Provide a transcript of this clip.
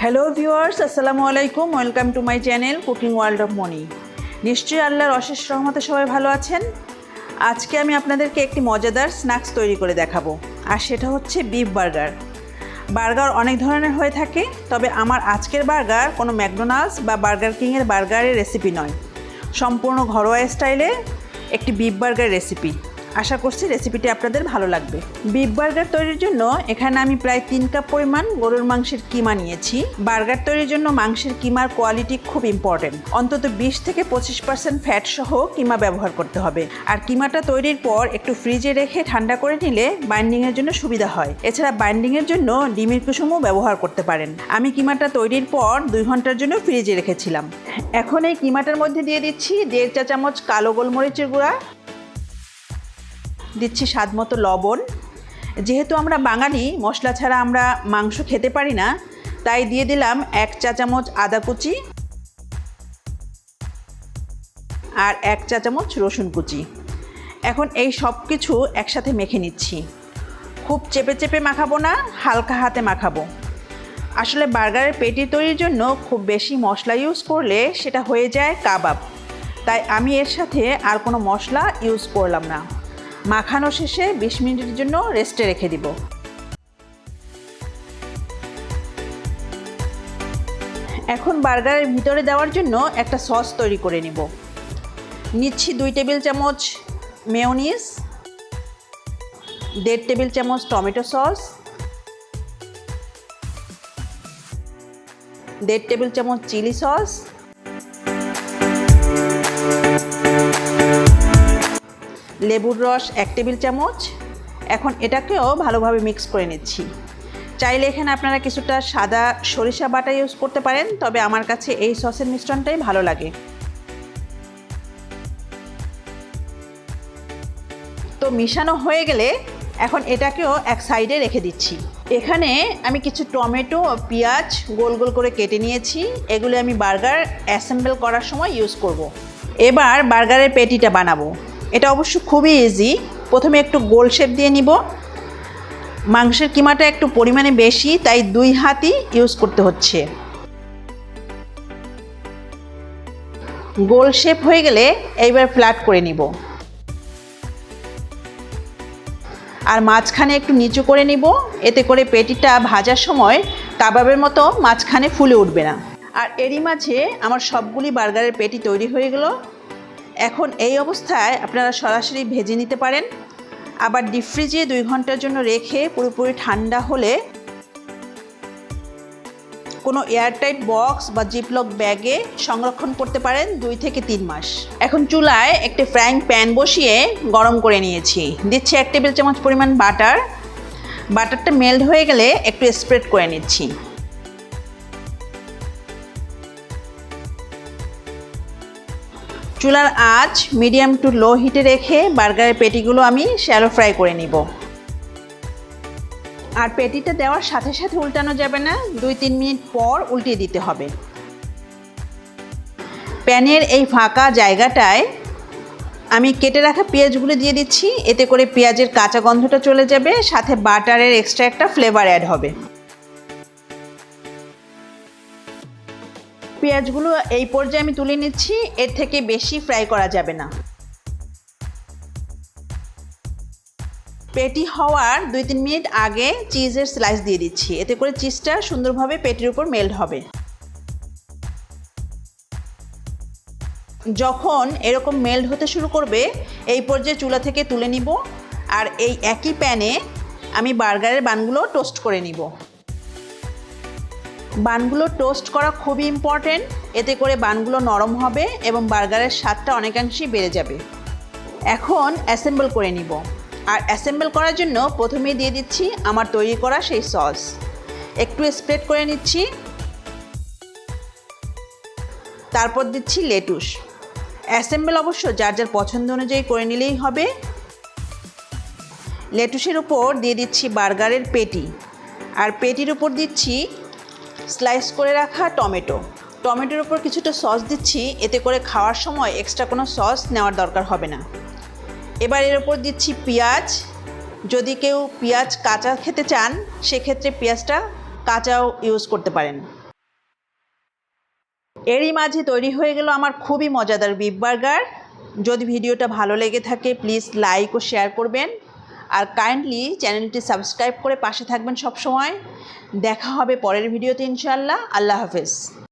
Hello viewers, আসসালামু আলাইকুম। Welcome to my channel cooking world of money. নিশ্চয়ই আল্লাহর অশেষ রহমতে সবাই ভালো আছেন। আজকে আমি আপনাদেরকে একটি মজাদার স্ন্যাক্স তৈরি করে দেখাবো, আর সেটা হচ্ছে বিফ বার্গার। বার্গার অনেক ধরনের হয়ে থাকে, তবে আমার আজকের বার্গার কোনো ম্যাকডোনাল্ডস বা বার্গার কিংয়ের বার্গারের রেসিপি নয়, সম্পূর্ণ ঘরোয়া স্টাইলে একটি বিফ বার্গার রেসিপি। আশা করছি রেসিপিটি আপনাদের ভালো লাগবে। বিফ বার্গার তৈরির জন্য এখানে আমি প্রায় 3 কাপ পরিমাণ গরুর মাংসের কিমা নিয়েছি। বার্গার তৈরির জন্য মাংসের কিমার কোয়ালিটি খুব ইম্পর্টেন্ট। অন্তত 20 থেকে 25% ফ্যাট সহ কিমা ব্যবহার করতে হবে। আর কিমাটা তৈরির পর একটু ফ্রিজে রেখে ঠান্ডা করে নিলে বাইন্ডিংয়ের জন্য সুবিধা হয়। এছাড়া বাইন্ডিংয়ের জন্য ডিমের কুসুমও ব্যবহার করতে পারেন। আমি কিমাটা তৈরির পর 2 ঘন্টার জন্য ফ্রিজে রেখেছিলাম। এখন এই কিমাটার মধ্যে দিয়ে দিচ্ছি 1.5 চা চামচ কালো গোলমরিচের গুঁড়া, দিচ্ছি স্বাদ মতো লবণ। যেহেতু আমরা বাঙালি, মশলা ছাড়া আমরা মাংস খেতে পারি না, তাই দিয়ে দিলাম 1 চা চামচ আদা কুচি আর 1 চা চামচ রসুন কুচি। এখন এই সব কিছু একসাথে মেখে নিচ্ছি। খুব চেপে চেপে মাখাবো না, হালকা হাতে মাখাবো। আসলে বার্গারের পেটি তৈরির জন্য খুব বেশি মশলা ইউজ করলে সেটা হয়ে যায় কাবাব, তাই আমি এর সাথে আর কোনো মশলা ইউজ করলাম না। মাখানো শেষে 20 মিনিটের জন্য রেস্টে রেখে দিব। এখন বার্গারের ভিতরে দেওয়ার জন্য একটা সস তৈরি করে নিব। নিচ্ছি 2 টেবিল চামচ মেয়োনিজ, 1.5 টেবিল চামচ টমেটো সস, 1.5 টেবিল চামচ চিলি সস, লেবুর রস 1 টেবিল চামচ। এখন এটাকেও ভালোভাবে মিক্স করে নিচ্ছি। চাইলে এখানে আপনারা কিছুটা সাদা সরিষা বাটা ইউজ করতে পারেন, তবে আমার কাছে এই সসের মিশ্রণটাই ভালো লাগে। তো মিশানো হয়ে গেলে এখন এটাকেও এক সাইডে রেখে দিচ্ছি। এখানে আমি কিছু টমেটো ও পেঁয়াজ গোল গোল করে কেটে নিয়েছি। এগুলো আমি বার্গার অ্যাসেম্বল করার সময় ইউজ করব। এবার বার্গারের পেটিটা বানাবো। এটা অবশ্য খুবই ইজি। প্রথমে একটু গোল শেপ দিয়ে নিব। মাংসের কিমাটা একটু পরিমাণে বেশি, তাই 2 হাতই ইউজ করতে হচ্ছে। গোল শেপ হয়ে গেলে এইবার ফ্ল্যাট করে নিব, আর মাঝখানে একটু নিচু করে নিব। এতে করে পেটিটা ভাজার সময় কাবাবের মতো মাঝখানে ফুলে উঠবে না। আর এরই মাঝে আমার সবগুলি বার্গারের পেটি তৈরি হয়ে গেল। এখন এই অবস্থায় আপনারা সরাসরি ভেজে নিতে পারেন। আবার ডিপ ফ্রিজে 2 ঘন্টার জন্য রেখে পুরোপুরি ঠান্ডা হলে কোনো এয়ারটাইট বক্স বা জিপলক ব্যাগে সংরক্ষণ করতে পারেন 2 থেকে 3 মাস। এখন চুলায় একটি ফ্রাইং প্যান বসিয়ে গরম করে নিয়েছি। দিচ্ছি 1 টেবিল চামচ পরিমাণ বাটার। বাটারটা মেল্ট হয়ে গেলে একটু স্প্রেড করে নিচ্ছি। চুলার আঁচ মিডিয়াম টু লো হিটে রেখে বার্গারের পেটিগুলো আমি শ্যালো ফ্রাই করে নিব। আর পেটিটা দেওয়ার সাথে সাথে উল্টানো যাবে না, 2-3 মিনিট পর উল্টিয়ে দিতে হবে। প্যানের এই ফাঁকা জায়গাটায় আমি কেটে রাখা পেঁয়াজগুলো দিয়ে দিচ্ছি। এতে করে পেঁয়াজের কাঁচা গন্ধটা চলে যাবে, সাথে বাটারের এক্সট্রা একটা ফ্লেভার অ্যাড হবে। পেঁয়াজগুলো এই পর্যায়ে আমি তুলে নিচ্ছি। এর থেকে বেশি ফ্রাই করা যাবে না। পেটি হওয়ার 2-3 মিনিট আগে চিজের স্লাইস দিয়ে দিচ্ছি। এতে করে চিজটা সুন্দরভাবে পেটির উপর মেল্ট হবে। যখন এরকম মেল্ট হতে শুরু করবে, এই পর্যায়ে চুলা থেকে তুলে নিব। আর এই একই প্যানে আমি বার্গারের বানগুলো টোস্ট করে নিব। বানগুলো টোস্ট করা খুবই ইম্পর্টেন্ট। এতে করে বানগুলো নরম হবে এবং বার্গারের স্বাদটা অনেকাংশেই বেড়ে যাবে। এখন অ্যাসেম্বল করে নিব। আর অ্যাসেম্বল করার জন্য প্রথমেই দিয়ে দিচ্ছি আমার তৈরি করা সেই সস। একটু স্প্রেড করে নিচ্ছি। তারপর দিচ্ছি লেটুস। অ্যাসেম্বল অবশ্য যার যার পছন্দ অনুযায়ী করে নিলেই হবে। লেটুসের উপর দিয়ে দিচ্ছি বার্গারের পেটি, আর পেটির উপর দিচ্ছি স্লাইস করে রাখা টমেটো। টমেটোর উপর কিছুটা সস দিচ্ছি। এতে করে খাওয়ার সময় এক্সট্রা কোনো সস নেওয়ার দরকার হবে না। এবার এর উপর দিচ্ছি পেঁয়াজ। যদি কেউ পেঁয়াজ কাঁচা খেতে চান, সেক্ষেত্রে পেঁয়াজটা কাঁচাও ইউজ করতে পারেন। এরই মাঝে তৈরি হয়ে গেল আমার খুবই মজাদার বিফ বার্গার। যদি ভিডিওটা ভালো লেগে থাকে প্লিজ লাইক ও শেয়ার করবেন, আর কাইন্ডলি চ্যানেলটি সাবস্ক্রাইব করে পাশে থাকবেন সব সময়। দেখা হবে পরের ভিডিওতে ইনশাআল্লাহ। আল্লাহ হাফেজ।